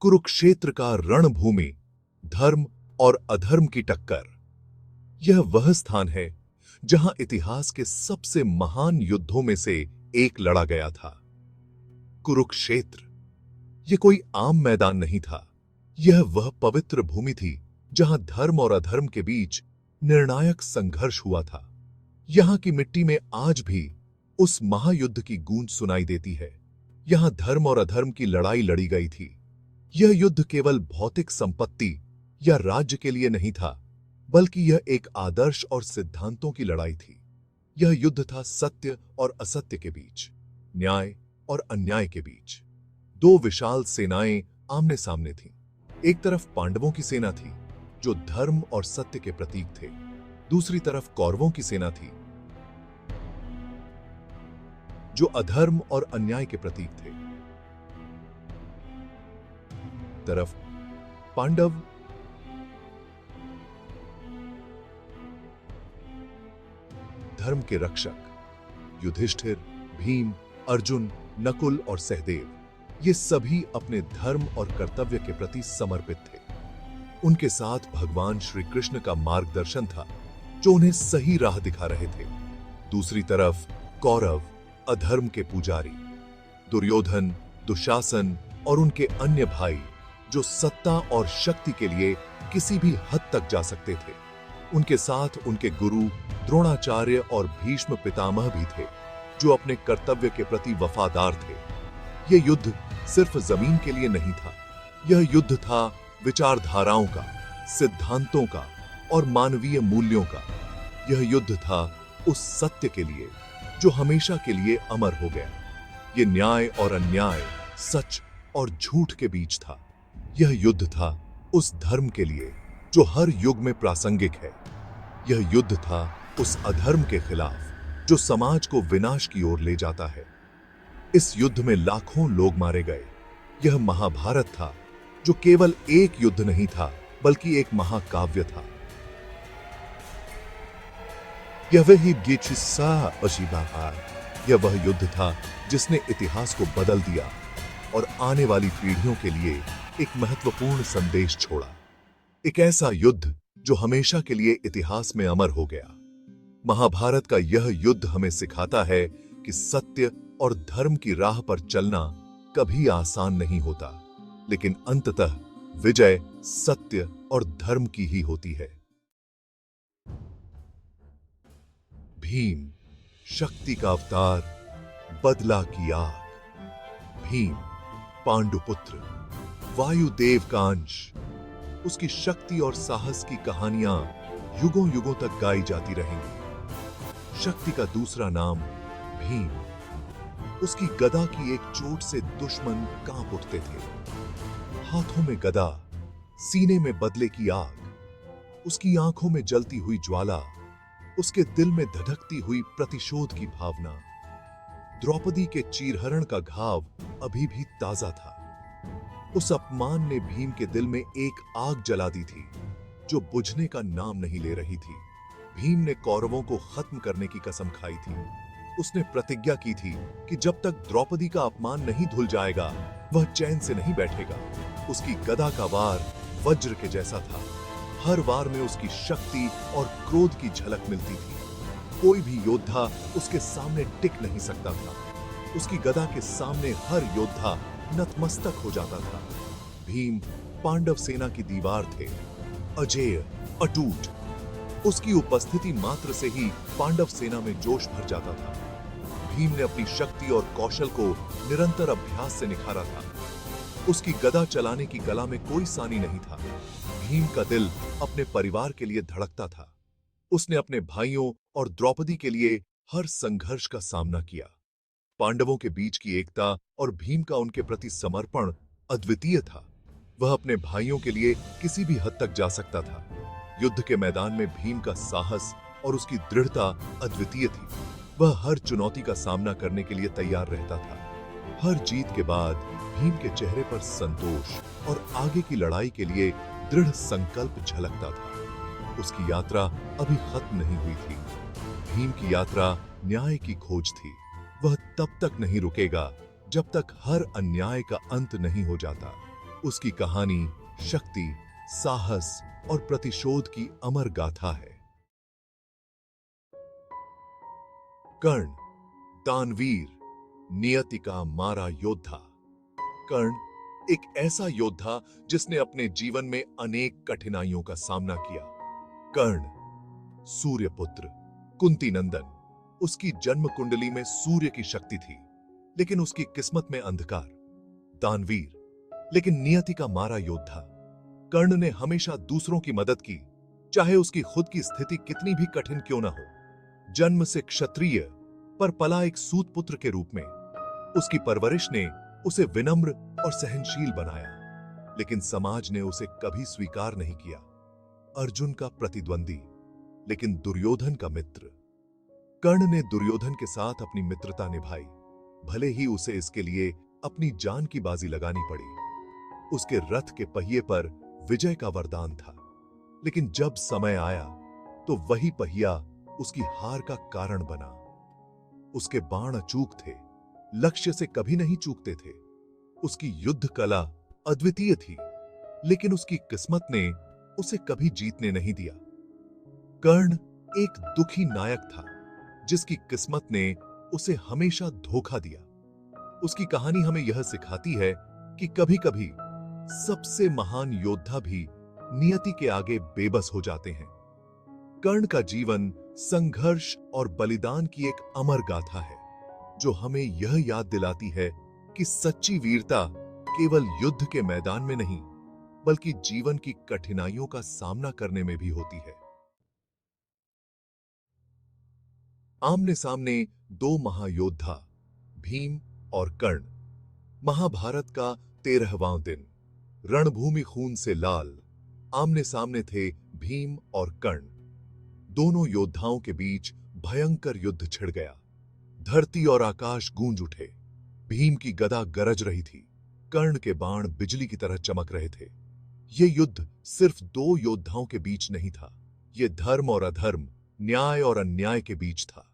कुरुक्षेत्र का रणभूमि, धर्म और अधर्म की टक्कर। यह वह स्थान है जहां इतिहास के सबसे महान युद्धों में से एक लड़ा गया था। कुरुक्षेत्र यह कोई आम मैदान नहीं था। यह वह पवित्र भूमि थी जहां धर्म और अधर्म के बीच निर्णायक संघर्ष हुआ था। यहां की मिट्टी में आज भी उस महायुद्ध की गूंज सुनाई देती है। यहां धर्म और अधर्म की लड़ाई लड़ी गई थी। यह युद्ध केवल भौतिक संपत्ति या राज्य के लिए नहीं था, बल्कि यह एक आदर्श और सिद्धांतों की लड़ाई थी। यह युद्ध था सत्य और असत्य के बीच, न्याय और अन्याय के बीच। दो विशाल सेनाएं आमने सामने थीं। एक तरफ पांडवों की सेना थी, जो धर्म और सत्य के प्रतीक थे। दूसरी तरफ कौरवों की सेना थी, जो अधर्म और अन्याय के प्रतीक थे। तरफ पांडव धर्म के रक्षक, युधिष्ठिर, भीम, अर्जुन, नकुल और सहदेव, ये सभी अपने धर्म और कर्तव्य के प्रति समर्पित थे। उनके साथ भगवान श्री कृष्ण का मार्गदर्शन था, जो उन्हें सही राह दिखा रहे थे। दूसरी तरफ कौरव, अधर्म के पुजारी, दुर्योधन, दुशासन और उनके अन्य भाई, जो सत्ता और शक्ति के लिए किसी भी हद तक जा सकते थे। उनके साथ उनके गुरु द्रोणाचार्य और भीष्म पितामह भी थे, जो अपने कर्तव्य के प्रति वफादार थे। यह युद्ध सिर्फ जमीन के लिए नहीं था। यह युद्ध था विचारधाराओं का, सिद्धांतों का और मानवीय मूल्यों का। यह युद्ध था उस सत्य के लिए जो हमेशा के लिए अमर हो गया। यह न्याय और अन्याय, सच और झूठ के बीच था। यह युद्ध था उस धर्म के लिए जो हर युग में प्रासंगिक है। यह युद्ध था उस अधर्म के खिलाफ जो समाज को विनाश की ओर ले जाता है। इस युद्ध में लाखों लोग मारे गए। यह महाभारत था, जो केवल एक युद्ध नहीं था, बल्कि एक महाकाव्य था। यह वह युद्ध था जिसने इतिहास को बदल दिया और आने वाली पीढ़ियों के लिए एक महत्वपूर्ण संदेश छोड़ा। एक ऐसा युद्ध जो हमेशा के लिए इतिहास में अमर हो गया। महाभारत का यह युद्ध हमें सिखाता है कि सत्य और धर्म की राह पर चलना कभी आसान नहीं होता, लेकिन अंततः विजय सत्य और धर्म की ही होती है। भीम, शक्ति का अवतार, बदला की आग। भीम, पांडुपुत्र, वायुदेव का अंश। उसकी शक्ति और साहस की कहानियां युगों युगों तक गाई जाती रहेंगी। शक्ति का दूसरा नाम भीम। उसकी गदा की एक चोट से दुश्मन कांप उठते थे। हाथों में गदा, सीने में बदले की आग, उसकी आंखों में जलती हुई ज्वाला, उसके दिल में धधकती हुई प्रतिशोध की भावना। द्रौपदी के चीरहरण का घाव अभी भी ताजा था। उस अपमान ने भीम के दिल में एक आग जला दी थी, जो बुझने का नाम नहीं ले रही थी। भीम ने कौरवों को खत्म करने की कसम खाई थी। उसने प्रतिज्ञा की थी कि जब तक द्रौपदी का अपमान नहीं धुल जाएगा, वह चैन से नहीं बैठेगा। उसकी गदा का वार वज्र के जैसा था। हर वार में उसकी शक्ति और क्रोध की झलक मिलती थी। कोई भी योद्धा उसके सामने टिक नहीं सकता था। उसकी गदा के सामने हर योद्धा नतमस्तक हो जाता था। भीम पांडव सेना की दीवार थे, अजेय, अटूट। उसकी उपस्थिति मात्र से ही पांडव सेना में जोश भर जाता था। भीम ने अपनी शक्ति और कौशल को निरंतर अभ्यास से निखारा था। उसकी गदा चलाने की कला में कोई सानी नहीं था। भीम का दिल अपने परिवार के लिए धड़कता था। उसने अपने भाइयों और द्रौपदी के लिए हर संघर्ष का सामना किया। पांडवों के बीच की एकता और भीम का उनके प्रति समर्पण अद्वितीय था। वह अपने भाइयों के लिए किसी भी हद तक जा सकता था। युद्ध के मैदान में भीम का साहस और उसकी दृढ़ता अद्वितीय थी। वह हर चुनौती का सामना करने के लिए तैयार रहता था। हर जीत के बाद भीम के चेहरे पर संतोष और आगे की लड़ाई के लिए दृढ़ संकल्प झलकता था। उसकी यात्रा अभी खत्म नहीं हुई थी। भीम की यात्रा न्याय की खोज थी। वह तब तक नहीं रुकेगा जब तक हर अन्याय का अंत नहीं हो जाता। उसकी कहानी शक्ति, साहस और प्रतिशोध की अमर गाथा है। कर्ण, दानवीर, नियति का मारा योद्धा। कर्ण एक ऐसा योद्धा जिसने अपने जीवन में अनेक कठिनाइयों का सामना किया। कर्ण, सूर्यपुत्र, कुंती नंदन। उसकी जन्म कुंडली में सूर्य की शक्ति थी, लेकिन उसकी किस्मत में अंधकार। दानवीर, लेकिन नियति का मारा योद्धा। कर्ण ने हमेशा दूसरों की मदद की, चाहे उसकी खुद की स्थिति कितनी भी कठिन क्यों ना हो। जन्म से क्षत्रिय पर पला एक सूत पुत्र के रूप में, उसकी परवरिश ने उसे विनम्र और सहनशील बनाया, लेकिन समाज ने उसे कभी स्वीकार नहीं किया। अर्जुन का प्रतिद्वंदी, लेकिन दुर्योधन का मित्र। कर्ण ने दुर्योधन के साथ अपनी मित्रता निभाई, भले ही उसे इसके लिए अपनी जान की बाजी लगानी पड़ी। उसके रथ के पहिए पर विजय का वरदान था, लेकिन जब समय आया तो वही पहिया उसकी हार का कारण बना। उसके बाण अचूक थे, लक्ष्य से कभी नहीं चूकते थे। उसकी युद्ध कला अद्वितीय थी, लेकिन उसकी किस्मत ने उसे कभी जीतने नहीं दिया। कर्ण एक दुखी नायक था, जिसकी किस्मत ने उसे हमेशा धोखा दिया। उसकी कहानी हमें यह सिखाती है कि कभी-कभी सबसे महान योद्धा भी नियति के आगे बेबस हो जाते हैं। कर्ण का जीवन संघर्ष और बलिदान की एक अमर गाथा है, जो हमें यह याद दिलाती है कि सच्ची वीरता केवल युद्ध के मैदान में नहीं, बल्कि जीवन की कठिनाइयों का सामना करने में भी होती है। आमने सामने दो महायोद्धा, भीम और कर्ण। महाभारत का 13वां दिन, रणभूमि खून से लाल। आमने सामने थे भीम और कर्ण। दोनों योद्धाओं के बीच भयंकर युद्ध छिड़ गया। धरती और आकाश गूंज उठे। भीम की गदा गरज रही थी, कर्ण के बाण बिजली की तरह चमक रहे थे। यह युद्ध सिर्फ दो योद्धाओं के बीच नहीं था, यह धर्म और अधर्म, न्याय और अन्याय के बीच था।